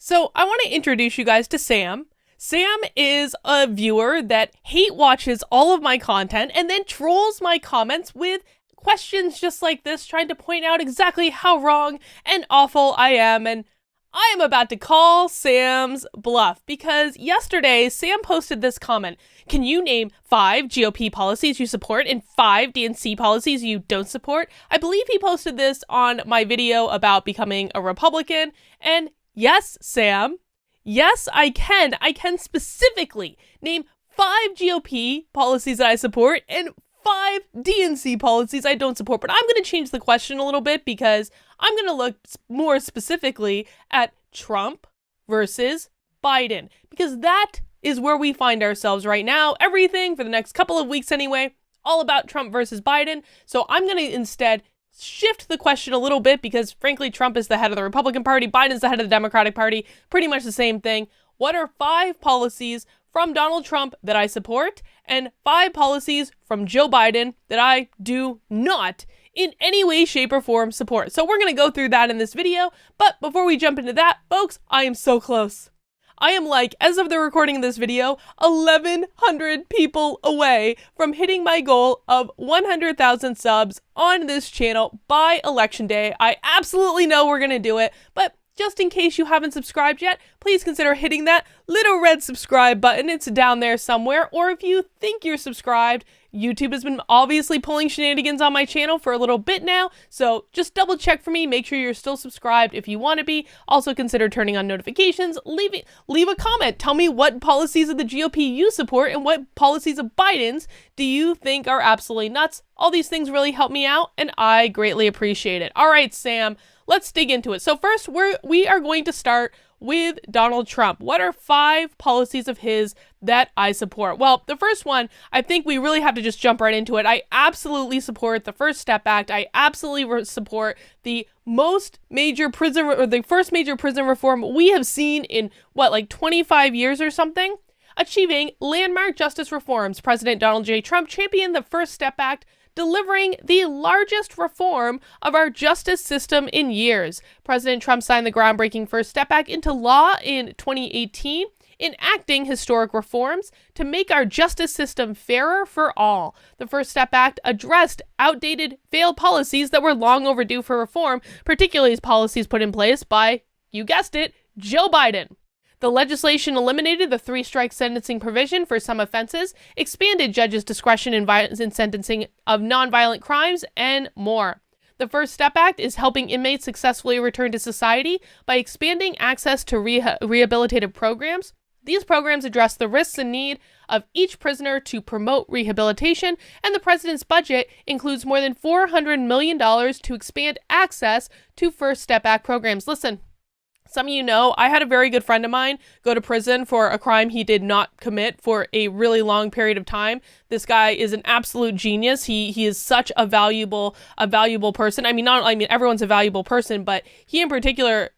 So I want to introduce you guys to Sam. Sam is a viewer that hate watches all of my content and then trolls my comments with questions just like this, trying to point out exactly how wrong and awful I am. And I am about to call Sam's bluff because yesterday Sam posted this comment. Can you name 5 GOP policies you support and 5 DNC policies you don't support? I believe he posted this on my video about becoming a Republican. And yes, Sam, yes, I can. I can specifically name 5 GOP policies that I support and 5 DNC policies I don't support. But I'm going to change the question a little bit because I'm going to look more specifically at Trump versus Biden, because that is where we find ourselves right now. Everything for the next couple of weeks anyway, all about Trump versus Biden. So I'm going to instead shift the question a little bit because frankly, Trump is the head of the Republican Party, Biden's the head of the Democratic Party, pretty much the same thing. What are 5 policies from Donald Trump that I support and 5 policies from Joe Biden that I do not in any way, shape, or form support? So we're going to go through that in this video, but before we jump into that, folks, I am so close. I am as of the recording of this video, 1,100 people away from hitting my goal of 100,000 subs on this channel by Election Day. I absolutely know we're going to do it, but just in case you haven't subscribed yet, please consider hitting that little red subscribe button. It's down there somewhere. Or if you think you're subscribed, YouTube has been obviously pulling shenanigans on my channel for a little bit now. So just double check for me. Make sure you're still subscribed if you want to be. Also consider turning on notifications. Leave a comment. Tell me what policies of the GOP you support and what policies of Biden's do you think are absolutely nuts. All these things really help me out and I greatly appreciate it. All right, Sam. Let's dig into it. So first, we are going to start with Donald Trump. What are 5 policies of his that I support? Well, the first one, I think we really have to just jump right into it. I absolutely support the First Step Act. I absolutely support the first major prison reform we have seen in, 25 years or something? Achieving landmark justice reforms. President Donald J. Trump championed the First Step Act, delivering the largest reform of our justice system in years. President Trump signed the groundbreaking First Step Act into law in 2018, enacting historic reforms to make our justice system fairer for all. The First Step Act addressed outdated, failed policies that were long overdue for reform, particularly policies put in place by, you guessed it, Joe Biden. The legislation eliminated the 3-strike sentencing provision for some offenses, expanded judges' discretion in sentencing of nonviolent crimes, and more. The First Step Act is helping inmates successfully return to society by expanding access to rehabilitative programs. These programs address the risks and need of each prisoner to promote rehabilitation, and the president's budget includes more than $400 million to expand access to First Step Act programs. Listen. Some of you know, I had a very good friend of mine go to prison for a crime he did not commit for a really long period of time. This guy is an absolute genius. He is such a valuable person. I mean, everyone's a valuable person, but he in particular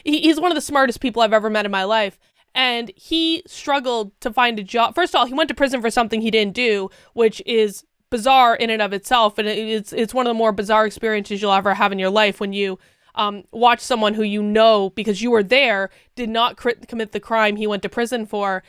he's one of the smartest people I've ever met in my life. And he struggled to find a job. First of all, he went to prison for something he didn't do, which is bizarre in and of itself. And it's one of the more bizarre experiences you'll ever have in your life when you watch someone who you know, because you were there, did not commit the crime he went to prison for.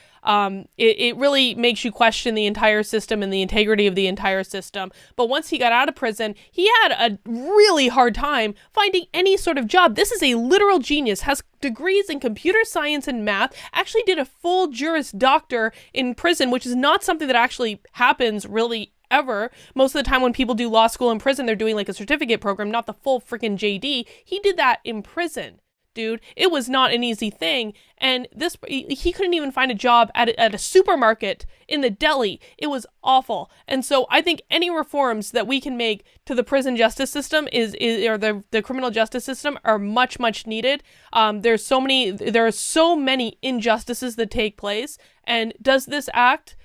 It really makes you question the entire system and the integrity of the entire system. But once he got out of prison, he had a really hard time finding any sort of job. This is a literal genius, has degrees in computer science and math, actually did a full Juris Doctor in prison, which is not something that actually happens really ever. Most of the time when people do law school in prison, they're doing a certificate program, not the full freaking JD. He did that in prison, dude. It was not an easy thing. And he couldn't even find a job at a supermarket in the deli. It was awful. And so I think any reforms that we can make to the prison justice system or the criminal justice system are much, much needed. There are so many injustices that take place. And does this act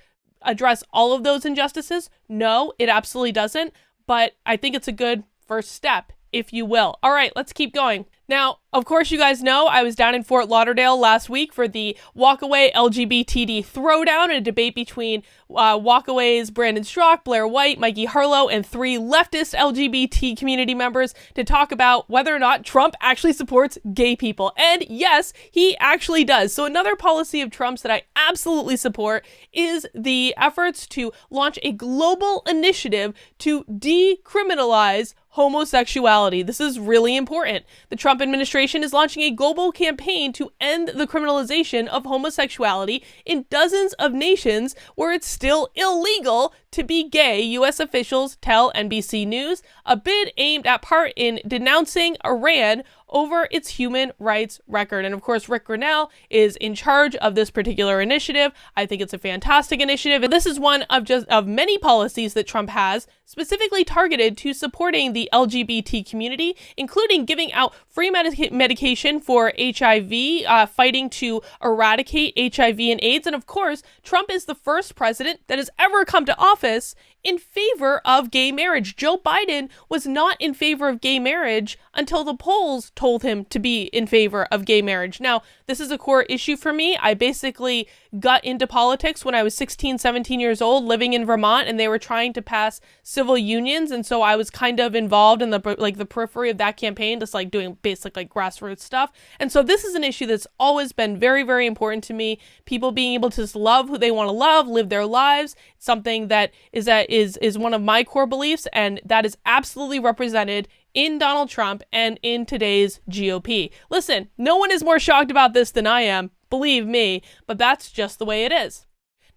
address all of those injustices? No, it absolutely doesn't, but I think it's a good first step, if you will. All right, let's keep going. Now, of course, you guys know I was down in Fort Lauderdale last week for the Walkaway LGBTD Throwdown, a debate between Walkaway's Brandon Strauch, Blair White, Mikey Harlow, and 3 leftist LGBT community members to talk about whether or not Trump actually supports gay people. And yes, he actually does. So another policy of Trump's that I absolutely support is the efforts to launch a global initiative to decriminalize homosexuality. This is really important. The Trump administration is launching a global campaign to end the criminalization of homosexuality in dozens of nations where it's still illegal to be gay, U.S. officials tell NBC News, a bid aimed at part in denouncing Iran over its human rights record. And of course, Rick Grinnell is in charge of this particular initiative. I think it's a fantastic initiative. And this is one of many policies that Trump has specifically targeted to supporting the LGBT community, including giving out free medication for HIV, fighting to eradicate HIV and AIDS. And of course, Trump is the first president that has ever come to office in favor of gay marriage. Joe Biden was not in favor of gay marriage until the polls told him to be in favor of gay marriage. Now, this is a core issue for me. I basically got into politics when I was 16, 17 years old, living in Vermont, and they were trying to pass civil unions. And so I was kind of involved in the periphery of that campaign, just like doing basic grassroots stuff. And so this is an issue that's always been very, very important to me. People being able to just love who they want to love, live their lives, something that is one of my core beliefs, and that is absolutely represented in Donald Trump and in today's GOP. Listen, no one is more shocked about this than I am, believe me, but that's just the way it is.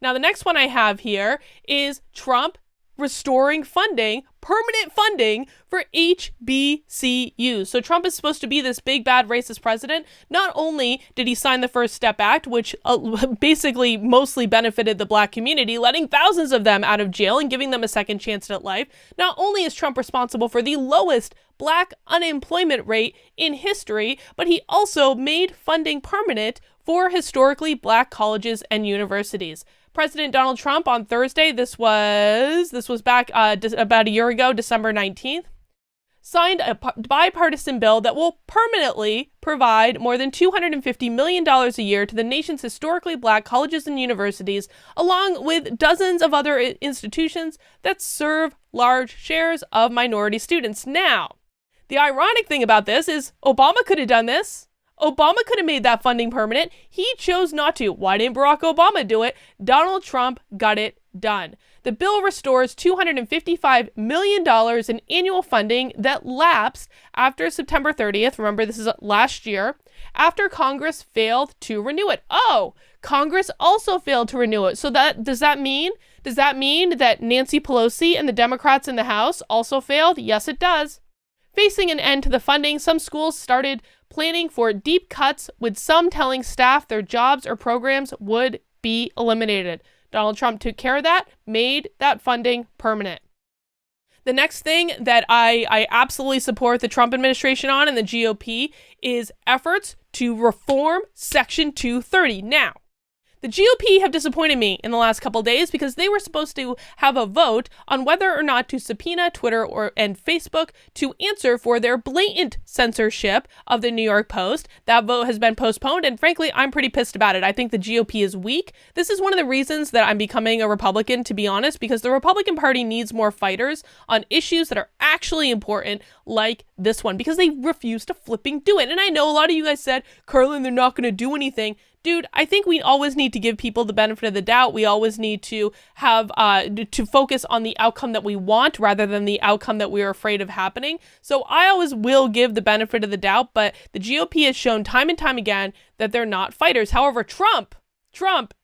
Now, the next one I have here is Trump restoring funding, permanent funding for HBCUs. So Trump is supposed to be this big, bad, racist president. Not only did he sign the First Step Act, which basically mostly benefited the Black community, letting thousands of them out of jail and giving them a second chance at life, not only is Trump responsible for the lowest Black unemployment rate in history, but he also made funding permanent for historically Black colleges and universities. President Donald Trump on Thursday, this was back about a year ago, December 19th, signed a bipartisan bill that will permanently provide more than $250 million a year to the nation's historically Black colleges and universities, along with dozens of other institutions that serve large shares of minority students. Now, the ironic thing about this is Obama could have done this. Obama could have made that funding permanent. He chose not to. Why didn't Barack Obama do it? Donald Trump got it done. The bill restores $255 million in annual funding that lapsed after September 30th. Remember, this is last year, after Congress failed to renew it. Oh, Congress also failed to renew it. So does that mean that Nancy Pelosi and the Democrats in the House also failed? Yes, it does. Facing an end to the funding, some schools started planning for deep cuts, with some telling staff their jobs or programs would be eliminated. Donald Trump took care of that, made that funding permanent. The next thing that I absolutely support the Trump administration on and the GOP is efforts to reform Section 230. Now, the GOP have disappointed me in the last couple days because they were supposed to have a vote on whether or not to subpoena Twitter and Facebook to answer for their blatant censorship of the New York Post. That vote has been postponed, and frankly, I'm pretty pissed about it. I think the GOP is weak. This is one of the reasons that I'm becoming a Republican, to be honest, because the Republican Party needs more fighters on issues that are actually important, like this one, because they refuse to flipping do it. And I know a lot of you guys said, Carlin, they're not going to do anything. Dude, I think we always need to give people the benefit of the doubt. We always need to have to focus on the outcome that we want rather than the outcome that we're afraid of happening. So I always will give the benefit of the doubt, but the GOP has shown time and time again that they're not fighters. However, Trump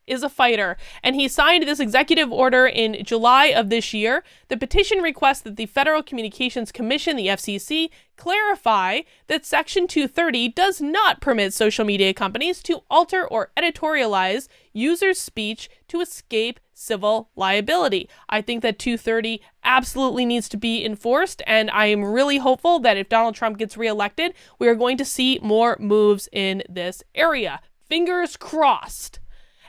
is a fighter, and he signed this executive order in July of this year. The petition requests that the Federal Communications Commission, the FCC, clarify that Section 230 does not permit social media companies to alter or editorialize users' speech to escape civil liability. I think that 230 absolutely needs to be enforced, and I am really hopeful that if Donald Trump gets reelected, we are going to see more moves in this area. Fingers crossed.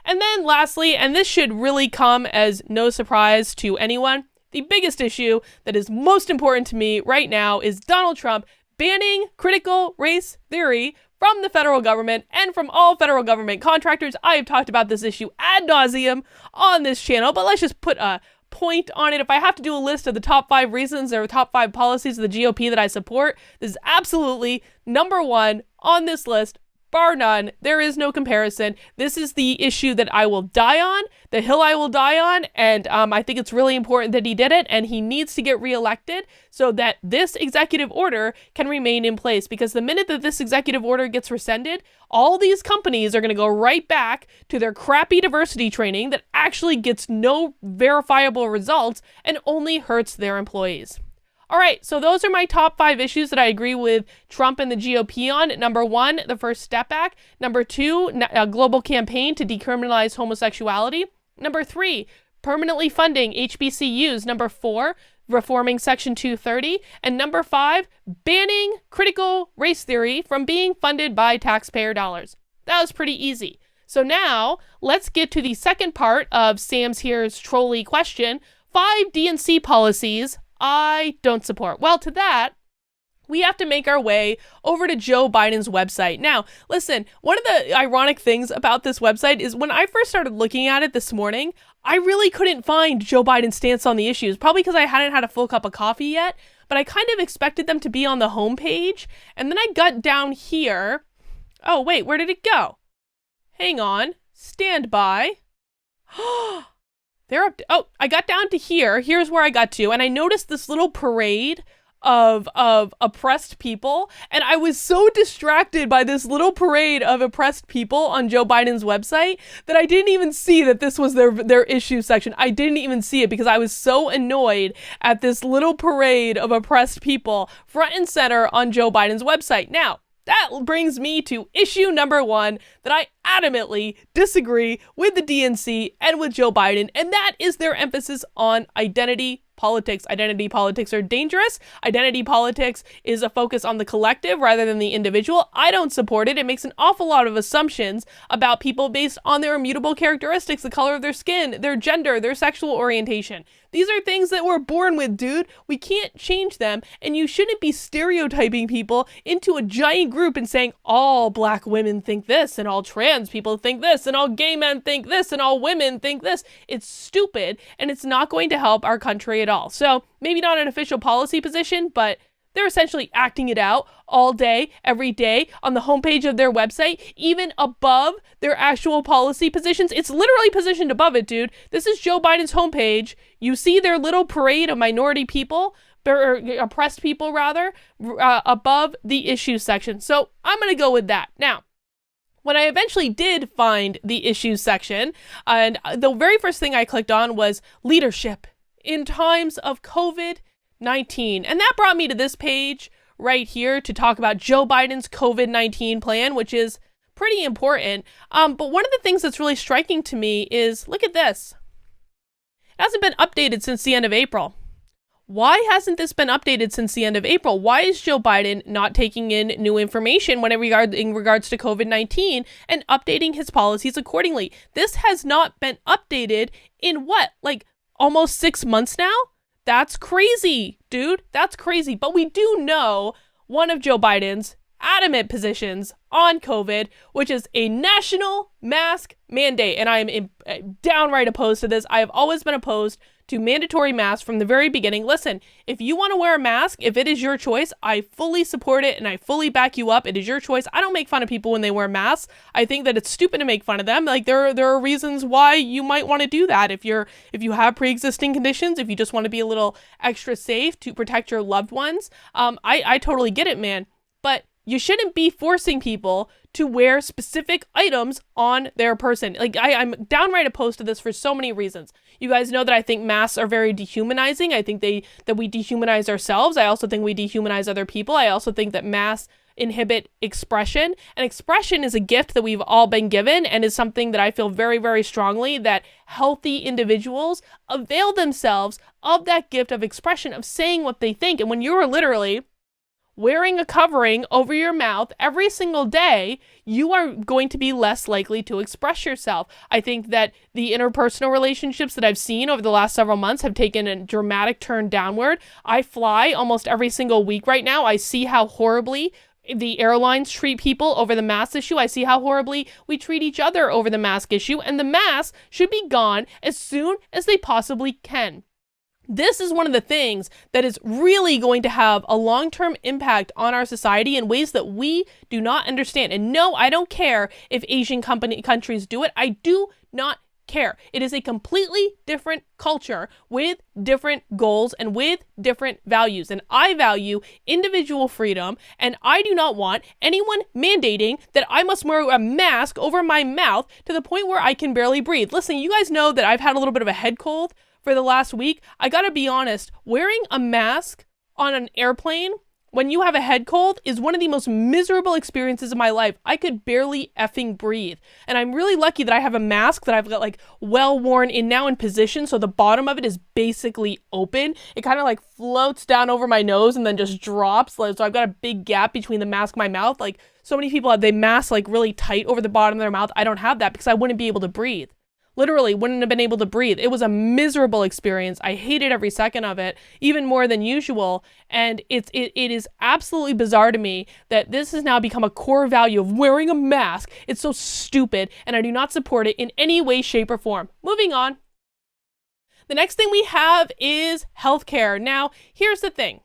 And then lastly, and this should really come as no surprise to anyone, the biggest issue that is most important to me right now is Donald Trump banning critical race theory from the federal government and from all federal government contractors. I have talked about this issue ad nauseum on this channel, but let's just put a point on it. If I have to do a list of the top 5 reasons or top 5 policies of the GOP that I support, this is absolutely number 1 on this list. Bar none. There is no comparison. This is the issue that I will die on, the hill I will die on, and I think it's really important that he did it, and he needs to get reelected so that this executive order can remain in place, because the minute that this executive order gets rescinded, all these companies are going to go right back to their crappy diversity training that actually gets no verifiable results and only hurts their employees. All right, so those are my top 5 issues that I agree with Trump and the GOP on. Number 1, the First Step Act. Number 2, a global campaign to decriminalize homosexuality. Number 3, permanently funding HBCUs. Number 4, reforming Section 230. And number 5, banning critical race theory from being funded by taxpayer dollars. That was pretty easy. So now let's get to the second part of Sam's Here's trolley question. 5 DNC policies I don't support. Well, to that, we have to make our way over to Joe Biden's website. Now, listen, one of the ironic things about this website is when I first started looking at it this morning, I really couldn't find Joe Biden's stance on the issues, probably because I hadn't had a full cup of coffee yet, but I kind of expected them to be on the homepage. And then I got down here. Oh, wait, where did it go? Hang on. Stand by. They're up to, oh, I got down to here. Here's where I got to. And I noticed this little parade of oppressed people. And I was so distracted by this little parade of oppressed people on Joe Biden's website that I didn't even see that this was their issue section. I didn't even see it because I was so annoyed at this little parade of oppressed people front and center on Joe Biden's website. Now, that brings me to issue number 1 that I adamantly disagree with the DNC and with Joe Biden, and that is their emphasis on identity politics. Identity politics are dangerous. Identity politics is a focus on the collective rather than the individual. I don't support it. It makes an awful lot of assumptions about people based on their immutable characteristics, the color of their skin, their gender, their sexual orientation. These are things that we're born with, dude. We can't change them, and you shouldn't be stereotyping people into a giant group and saying all black women think this, and all trans people think this, and all gay men think this, and all women think this. It's stupid, and it's not going to help our country at all. So maybe not an official policy position, but they're essentially acting it out all day, every day on the homepage of their website, even above their actual policy positions. It's literally positioned above it, dude. This is Joe Biden's homepage. You see their little parade of minority people, or oppressed people rather, above the issues section. So I'm going to go with that. Now, when I eventually did find the issues section, and the very first thing I clicked on was leadership in times of COVID-19. And that brought me to this page right here to talk about Joe Biden's COVID-19 plan, which is pretty important. But one of the things that's really striking to me is, look at this. It hasn't been updated since the end of April. Why hasn't this been updated since the end of April? Why is Joe Biden not taking in new information in regards to COVID-19 and updating his policies accordingly? This has not been updated in what, like almost 6 months now? That's crazy, dude. That's crazy. But we do know one of Joe Biden's adamant positions on COVID, which is a national mask mandate. And I am downright opposed to this. I have always been opposed to mandatory masks from the very beginning. Listen, if you want to wear a mask, if it is your choice, I fully support it and I fully back you up. It is your choice. I don't make fun of people when they wear masks. I think that it's stupid to make fun of them. Like there are reasons why you might want to do that. If you have pre-existing conditions, if you just want to be a little extra safe to protect your loved ones, I totally get it, man. But you shouldn't be forcing people to wear specific items on their person. Like I'm downright opposed to this for so many reasons. You guys know that I think masks are very dehumanizing. I think that we dehumanize ourselves. I also think we dehumanize other people. I also think that masks inhibit expression, and expression is a gift that we've all been given and is something that I feel very, very strongly that healthy individuals avail themselves of that gift of expression, of saying what they think. And when you're literally wearing a covering over your mouth every single day, you are going to be less likely to express yourself. I think that the interpersonal relationships that I've seen over the last several months have taken a dramatic turn downward. I fly almost every single week right now. I see how horribly the airlines treat people over the mask issue. I see how horribly we treat each other over the mask issue, and the masks should be gone as soon as they possibly can. This is one of the things that is really going to have a long-term impact on our society in ways that we do not understand. And no, I don't care if Asian countries do it. I do not care. It is a completely different culture with different goals and with different values. And I value individual freedom, and I do not want anyone mandating that I must wear a mask over my mouth to the point where I can barely breathe. Listen, you guys know that I've had a little bit of a head cold for the last week. I gotta be honest, wearing a mask on an airplane when you have a head cold is one of the most miserable experiences of my life. I could barely effing breathe. And I'm really lucky that I have a mask that I've got like well worn in now in position, so the bottom of it is basically open. It kind of like floats down over my nose and then just drops. So I've got a big gap between the mask and my mouth. Like so many people have, they mask like really tight over the bottom of their mouth. I don't have that because I wouldn't be able to breathe. Literally wouldn't have been able to breathe. It was a miserable experience. I hated every second of it, even more than usual. And it is absolutely bizarre to me that this has now become a core value of wearing a mask. It's so stupid, and I do not support it in any way, shape, or form. Moving on. The next thing we have is healthcare. Now, here's the thing.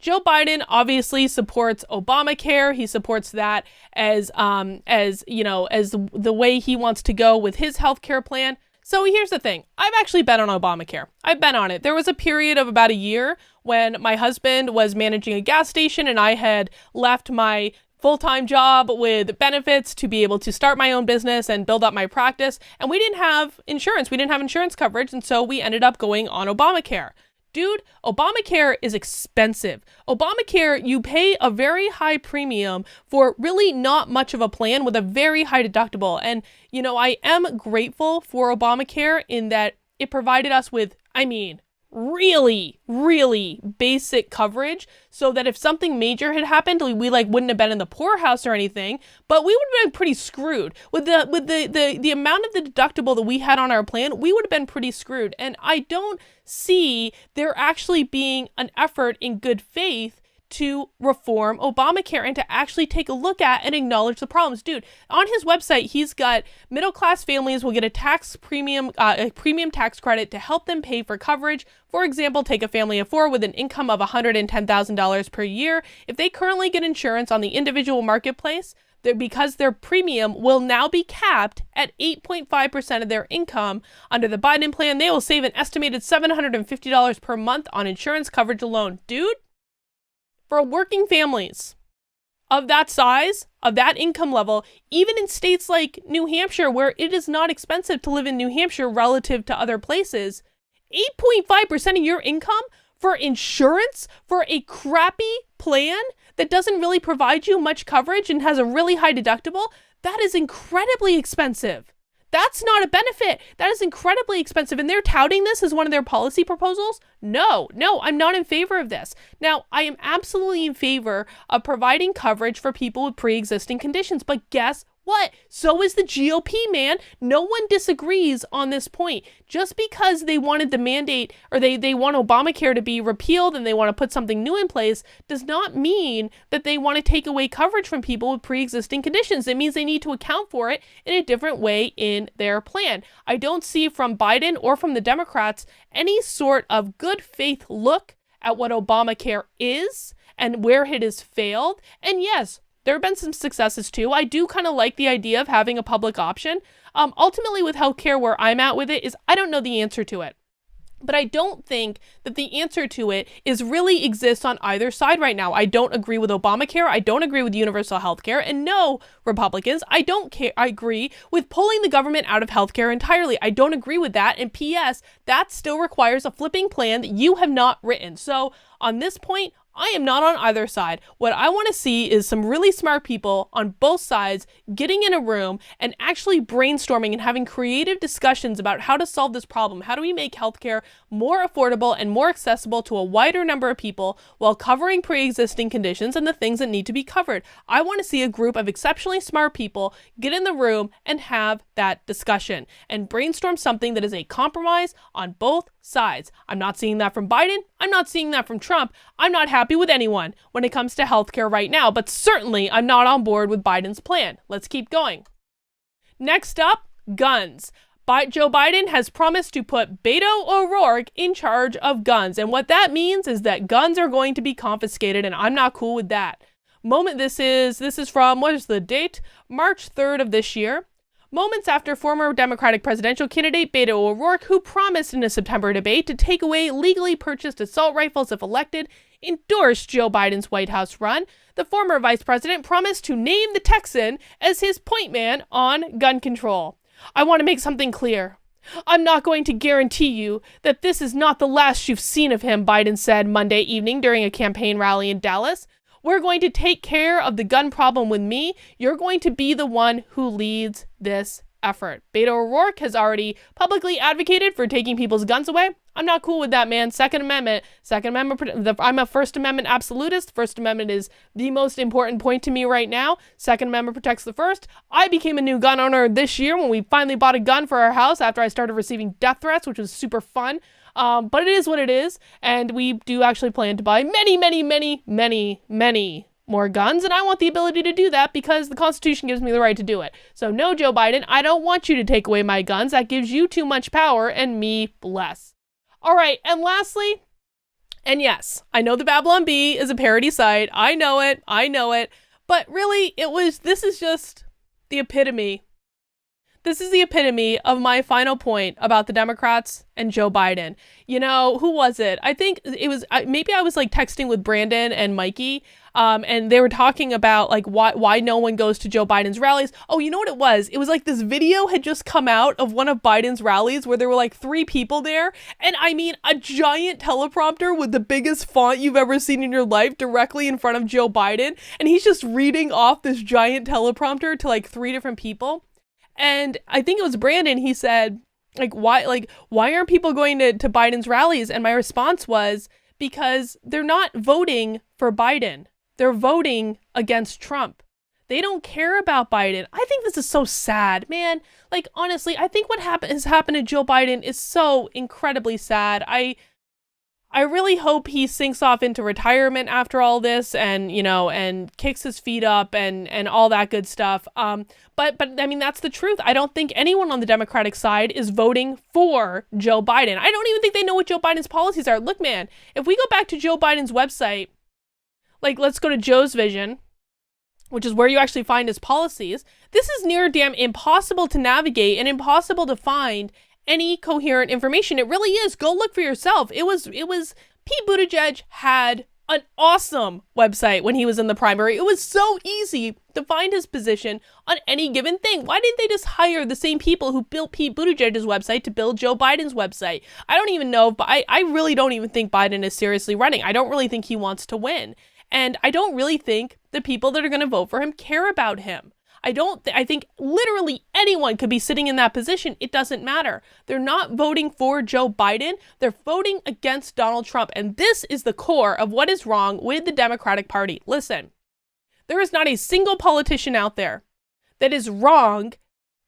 Joe Biden obviously supports Obamacare. He supports that as the way he wants to go with his healthcare plan. So here's the thing. I've actually been on Obamacare. I've been on it. There was a period of about a year when my husband was managing a gas station and I had left my full-time job with benefits to be able to start my own business and build up my practice. And we didn't have insurance. We didn't have insurance coverage. And so we ended up going on Obamacare. Dude, Obamacare is expensive. Obamacare, you pay a very high premium for really not much of a plan with a very high deductible. And, you know, I am grateful for Obamacare in that it provided us with, really, really basic coverage so that if something major had happened, we wouldn't have been in the poorhouse or anything, but we would have been pretty screwed. With the amount of the deductible that we had on our plan, we would have been pretty screwed. And I don't see there actually being an effort in good faith to reform Obamacare and to actually take a look at and acknowledge the problems. Dude, on his website, he's got middle-class families will get a premium tax credit to help them pay for coverage. For example, take a family of 4 with an income of $110,000 per year. If they currently get insurance on the individual marketplace, because their premium will now be capped at 8.5% of their income under the Biden plan, they will save an estimated $750 per month on insurance coverage alone. Dude, for working families of that size, of that income level, even in states like New Hampshire, where it is not expensive to live in New Hampshire relative to other places, 8.5% of your income for insurance for a crappy plan that doesn't really provide you much coverage and has a really high deductible, that is incredibly expensive. That's not a benefit. That is incredibly expensive. And they're touting this as one of their policy proposals? No, I'm not in favor of this. Now, I am absolutely in favor of providing coverage for people with pre-existing conditions. But guess what? So is the GOP, man. No one disagrees on this point. Just because they wanted the mandate or they want Obamacare to be repealed and they want to put something new in place does not mean that they want to take away coverage from people with pre-existing conditions. It means they need to account for it in a different way in their plan. I don't see from Biden or from the Democrats any sort of good faith look at what Obamacare is and where it has failed. And yes, there have been some successes too. I do kind of like the idea of having a public option. Ultimately with healthcare, where I'm at with it is I don't know the answer to it. But I don't think that the answer to it is really exists on either side right now. I don't agree with Obamacare. I don't agree with universal healthcare. And no, Republicans, I agree with pulling the government out of healthcare entirely. I don't agree with that. And P.S., that still requires a flipping plan that you have not written. So on this point, I am not on either side. What I want to see is some really smart people on both sides getting in a room and actually brainstorming and having creative discussions about how to solve this problem. How do we make healthcare more affordable and more accessible to a wider number of people while covering pre-existing conditions and the things that need to be covered? I want to see a group of exceptionally smart people get in the room and have that discussion and brainstorm something that is a compromise on both sides. I'm not seeing that from Biden. I'm not seeing that from Trump. I'm not happy with anyone when it comes to healthcare right now, but certainly I'm not on board with Biden's plan. Let's keep going. Next up, guns. Joe Biden has promised to put Beto O'Rourke in charge of guns, and what that means is that guns are going to be confiscated, and I'm not cool with that. This is from, what is the date? March 3rd of this year. Moments after former Democratic presidential candidate Beto O'Rourke, who promised in a September debate to take away legally purchased assault rifles if elected, endorsed Joe Biden's White House run, the former vice president promised to name the Texan as his point man on gun control. I want to make something clear. I'm not going to guarantee you that this is not the last you've seen of him, Biden said Monday evening during a campaign rally in Dallas. We're going to take care of the gun problem with me. You're going to be the one who leads this effort. Beto O'Rourke has already publicly advocated for taking people's guns away. I'm not cool with that, man. Second Amendment, I'm a First Amendment absolutist. First Amendment is the most important point to me right now. Second Amendment protects the first. I became a new gun owner this year when we finally bought a gun for our house after I started receiving death threats, which was super fun. But it is what it is. And we do actually plan to buy many more guns, and I want the ability to do that because the Constitution gives me the right to do it. So no, Joe Biden, I don't want you to take away my guns. That gives you too much power and me less. All right, and lastly, and yes, I know the Babylon Bee is a parody site. I know it, but really, this is just the epitome. This is the epitome of my final point about the Democrats and Joe Biden. You know, who was it? I think it was, maybe I was like texting with Brandon and Mikey, and they were talking about like why no one goes to Joe Biden's rallies. Oh, you know what it was? It was like this video had just come out of one of Biden's rallies where there were like 3 people there. And I mean, a giant teleprompter with the biggest font you've ever seen in your life directly in front of Joe Biden. And he's just reading off this giant teleprompter to like 3 different people. And I think it was Brandon, he said, why aren't people going to Biden's rallies? And my response was, because they're not voting for Biden. They're voting against Trump. They don't care about Biden. I think this is so sad, man. Like, honestly, I think what has happened to Joe Biden is so incredibly sad. I really hope he sinks off into retirement after all this and, you know, and kicks his feet up and all that good stuff. But I mean, that's the truth. I don't think anyone on the Democratic side is voting for Joe Biden. I don't even think they know what Joe Biden's policies are. Look, man, if we go back to Joe Biden's website, like, let's go to Joe's Vision, which is where you actually find his policies. This is near damn impossible to navigate and impossible to find any coherent information. It really is. Go look for yourself. It was Pete Buttigieg had an awesome website when he was in the primary. It was so easy to find his position on any given thing. Why didn't they just hire the same people who built Pete Buttigieg's website to build Joe Biden's website? I don't even know, but I really don't even think Biden is seriously running. I don't really think he wants to win. And I don't really think the people that are going to vote for him care about him. I think literally anyone could be sitting in that position. It doesn't matter. They're not voting for Joe Biden. They're voting against Donald Trump. And this is the core of what is wrong with the Democratic Party. Listen, there is not a single politician out there that is wrong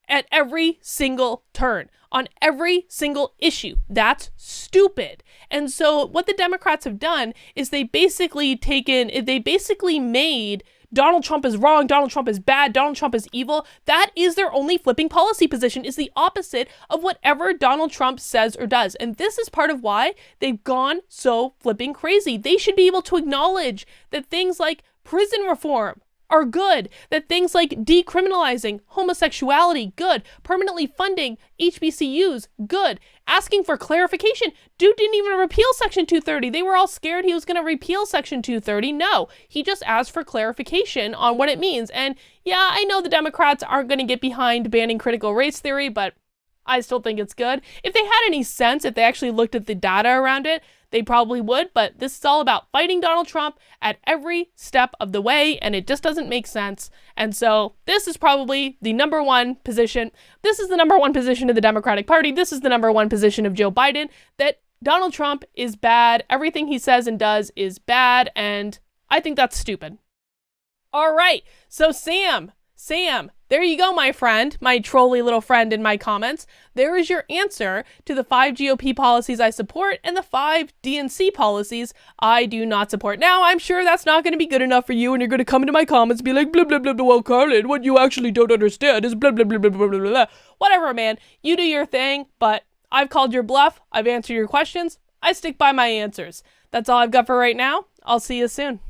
at every single turn, on every single issue. That's stupid. And so what the Democrats have done is they basically made Donald Trump is wrong, Donald Trump is bad, Donald Trump is evil. That is their only flipping policy position, is the opposite of whatever Donald Trump says or does. And this is part of why they've gone so flipping crazy. They should be able to acknowledge that things like prison reform are good, that things like decriminalizing homosexuality, good, permanently funding HBCUs, good, asking for clarification. Dude didn't even repeal Section 230. They were all scared he was going to repeal Section 230. No, he just asked for clarification on what it means. And yeah, I know the Democrats aren't going to get behind banning critical race theory, but I still think it's good. If they had any sense, if they actually looked at the data around it, they probably would, but this is all about fighting Donald Trump at every step of the way, and it just doesn't make sense. And so this is probably the number one position. This is the number one position of the Democratic Party. This is the number one position of Joe Biden, that Donald Trump is bad. Everything he says and does is bad, and I think that's stupid. All right, so Sam, there you go, my friend, my trolly little friend in my comments. There is your answer to the 5 GOP policies I support and the 5 DNC policies I do not support. Now, I'm sure that's not going to be good enough for you, and you're going to come into my comments and be like, blah, blah, blah, blah, well, Carlin, what you actually don't understand is blah, blah, blah, blah, blah, blah, blah. Whatever, man. You do your thing, but I've called your bluff. I've answered your questions. I stick by my answers. That's all I've got for right now. I'll see you soon.